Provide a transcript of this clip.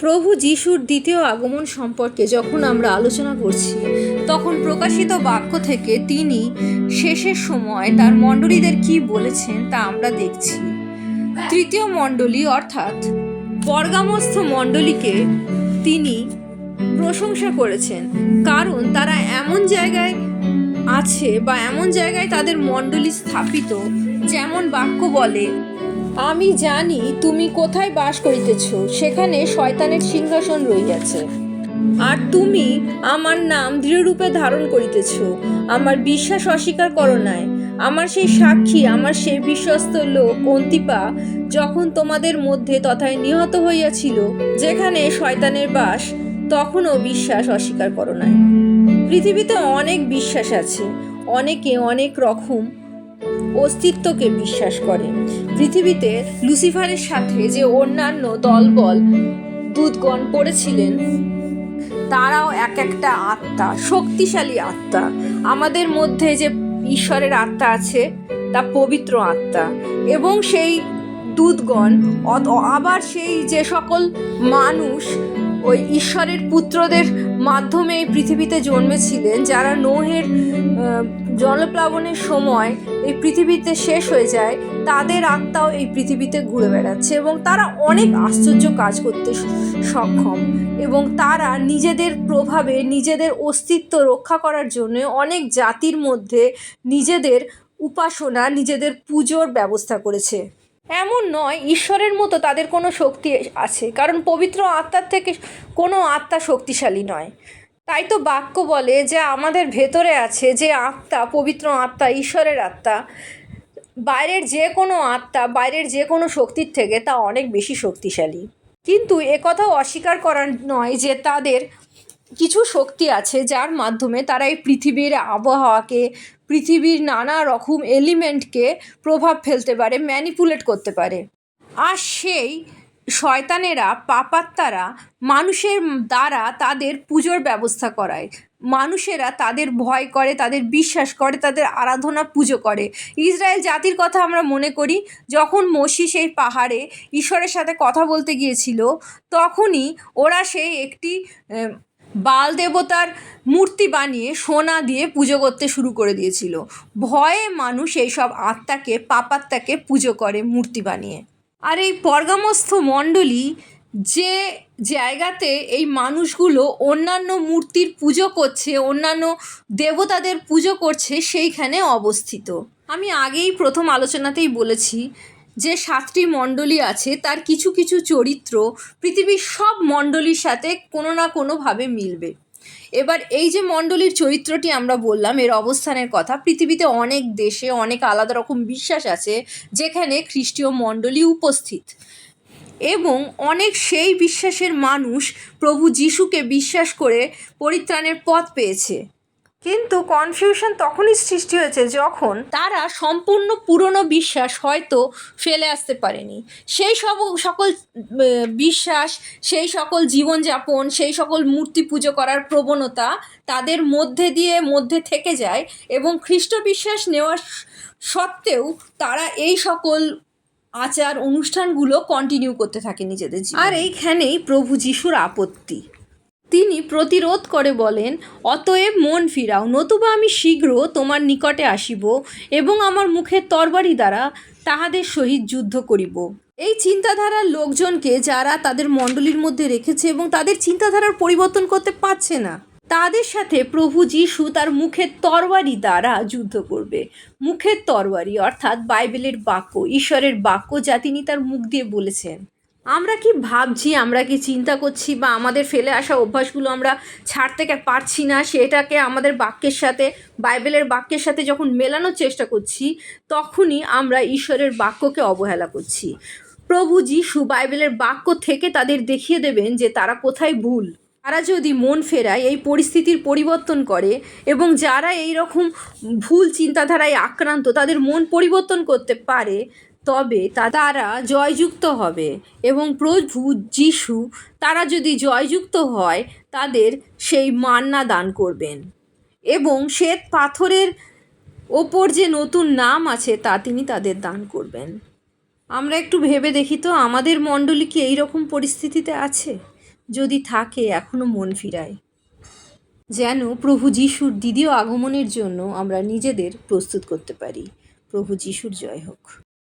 প্রভু যিশুর দ্বিতীয় আগমন সম্পর্কে যখন আমরা আলোচনা করছি, তখন প্রকাশিত বাক্য থেকে তিনি শেষের সময় তার মণ্ডলীদের কি বলেছেন তা আমরা দেখছি। তৃতীয় মণ্ডলী অর্থাৎ পর্গামস্থ মণ্ডলীকে তিনি প্রশংসা করেছেন, কারণ তারা এমন জায়গায় আছে বা এমন জায়গায় তাদের মণ্ডলী স্থাপিত, যেমন বাক্য বলে, আমি জানি তুমি কোথায় বাস করিতেছ, সেখানে শয়তানের সিংহাসন রহিয়াছে। আর তুমি আমার নাম দৃঢ়রূপে ধারণ করিতেছ, আমার বিশ্বাস অস্বীকার করো নাই। আমার সেই সাক্ষী, আমার সেই বিশ্বস্ত লোক অন্তিপা যখন তোমাদের মধ্যে তথায় নিহত হইয়াছিল, যেখানে শয়তানের বাস, তখনও বিশ্বাস অস্বীকার করো নাই। পৃথিবীতে অনেক বিশ্বাস আছে, অনেকে অনেক রকম অস্তিত্বকে বিশ্বাস করে। পৃথিবীতে লুসিফারের সাথে যে অন্যান্য দলবল দূতগণ পড়েছিলেন, তারাও এক একটা আত্মা, শক্তিশালী আত্মা। আমাদের মধ্যে যে ঈশ্বরের আত্মা আছে তা পবিত্র আত্মা, এবং সেই দূতগণ আবার সেই যে সকল মানুষ ওই ঈশ্বরের পুত্রদের মাধ্যমে এই পৃথিবীতে জন্মেছিলেন, যারা নোহের জলপ্লাবনের সময় এই পৃথিবীতে শেষ হয়ে যায়, তাদের আত্মাও এই পৃথিবীতে ঘুরে বেড়াচ্ছে এবং তারা অনেক আশ্চর্য কাজ করতে সক্ষম, এবং তারা নিজেদের প্রভাবে নিজেদের অস্তিত্ব রক্ষা করার জন্য অনেক জাতির মধ্যে নিজেদের উপাসনা, নিজেদের পুজোর ব্যবস্থা করেছে। এমন নয় ঈশ্বরের মতো তাদের কোনো শক্তি আছে, কারণ পবিত্র আত্মার থেকে কোনো আত্মা শক্তিশালী নয়। তাই তো বাক্য বলে যে আমাদের ভেতরে আছে যে আত্মা, পবিত্র আত্মা, ঈশ্বরের আত্মা, বাইরের যে কোনো আত্মা, বাইরের যে কোনো শক্তির থেকে তা অনেক বেশি শক্তিশালী। কিন্তু একথাও অস্বীকার করার নয় যে তাদের কিছু শক্তি আছে যার মাধ্যমে তারা এই পৃথিবীর আবহাওয়াকে, পৃথিবীর নানা রকম এলিমেন্টকে প্রভাব ফেলতে পারে, ম্যানিপুলেট করতে পারে। আর সেই শয়তানেরা, পাপাত্মারা মানুষের দ্বারা তাদের পুজোর ব্যবস্থা করায়। মানুষেরা তাদের ভয় করে, তাদের বিশ্বাস করে, তাদের আরাধনা পুজো করে। ইসরায়েল জাতির কথা আমরা মনে করি, যখন মোশে সেই পাহাড়ে ঈশ্বরের সাথে কথা বলতে গিয়েছিল, তখনই ওরা সেই একটি বাল দেবতার মূর্তি বানিয়ে সোনা দিয়ে পুজো করতে শুরু করে দিয়েছিল। ভয়ে মানুষ এইসব আত্মাকে, পাপাত্মাকে পুজো করে মূর্তি বানিয়ে। আর এই পর্গামস্থ মণ্ডলী যে জায়গাতে এই মানুষগুলো অন্যান্য মূর্তির পুজো করছে, অন্যান্য দেবতাদের পুজো করছে, সেইখানে অবস্থিত। আমি আগেই প্রথম আলোচনাতেই বলেছি যে 7টি মণ্ডলী আছে, তার কিছু কিছু চরিত্র পৃথিবীর সব মণ্ডলীর সাথে কোনো না কোনোভাবে মিলবে। এবার এই যে মণ্ডলীর চরিত্রটি আমরা বললাম, এর অবস্থানের কথা, পৃথিবীতে অনেক দেশে অনেক আলাদা রকম বিশ্বাস আছে যেখানে খ্রিস্টীয় মণ্ডলী উপস্থিত, এবং অনেক সেই বিশ্বাসের মানুষ প্রভু যিশুকে বিশ্বাস করে পরিত্রাণের পথ পেয়েছে। কিন্তু কনফিউশন তখনই সৃষ্টি হয়েছে যখন তারা সম্পূর্ণ পুরনো বিশ্বাস হয়তো ফেলে আসতে পারেনি। সেই সকল বিশ্বাস, সেই সকল জীবনযাপন, সেই সকল মূর্তি পুজো করার প্রবণতা তাদের মধ্যে থেকে যায়, এবং খ্রিস্ট বিশ্বাস নেওয়ার সত্ত্বেও তারা এই সকল আচার অনুষ্ঠানগুলো কন্টিনিউ করতে থাকে নিজেদের জীবনে। আর এইখানেই প্রভু যিশুর আপত্তি। তিনি প্রতিরোধ করে বলেন, অতএব মন ফিরাও, নতুবা আমি শীঘ্র তোমার নিকটে আসিব এবং আমার মুখের তরবারি দ্বারা তাহাদের সহিত যুদ্ধ করিব। এই চিন্তাধারার লোকজনকে যারা তাদের মণ্ডলীর মধ্যে রেখেছে এবং তাদের চিন্তাধারার পরিবর্তন করতে পারছে না, তাদের সাথে প্রভু যিশু তার মুখের তরবারি দ্বারা যুদ্ধ করবে। মুখের তরবারি অর্থাৎ বাইবেলের বাক্য, ঈশ্বরের বাক্য, যা তিনি তার মুখ দিয়ে বলেছেন। আমরা কি ভাবছি, আমরা কি চিন্তা করছি, বা আমাদের ফেলে আসা অভ্যাসগুলো আমরা ছাড়তে পারছি না, সেটাকে আমাদের বাক্যের সাথে, বাইবেলের বাক্যের সাথে যখন মেলানোর চেষ্টা করছি, তখনই আমরা ঈশ্বরের বাক্যকে অবহেলা করছি। প্রভু যিশু বাইবেলের বাক্য থেকে তাদের দেখিয়ে দেবেন যে তারা কোথায় ভুল। তারা যদি মন ফেরায়, এই পরিস্থিতির পরিবর্তন করে, এবং যারা এই রকম ভুল চিন্তাধারায় আক্রান্ত, তাদের মন পরিবর্তন করতে পারে, তবে তারা জয়যুক্ত হবে। এবং প্রভু যিশু, তারা যদি জয়যুক্ত হয়, তাদের সেই মান্না দান করবেন, এবং শ্বেত পাথরের ওপর যে নতুন নাম আছে তা তিনি তাদের দান করবেন। আমরা একটু ভেবে দেখি তো, আমাদের মণ্ডলী কি এইরকম পরিস্থিতিতে আছে? যদি থাকে এখনও মন ফিরায়, যেন প্রভু যিশুর দ্বিতীয় আগমনের জন্য আমরা নিজেদের প্রস্তুত করতে পারি। প্রভু যিশুর জয় হোক।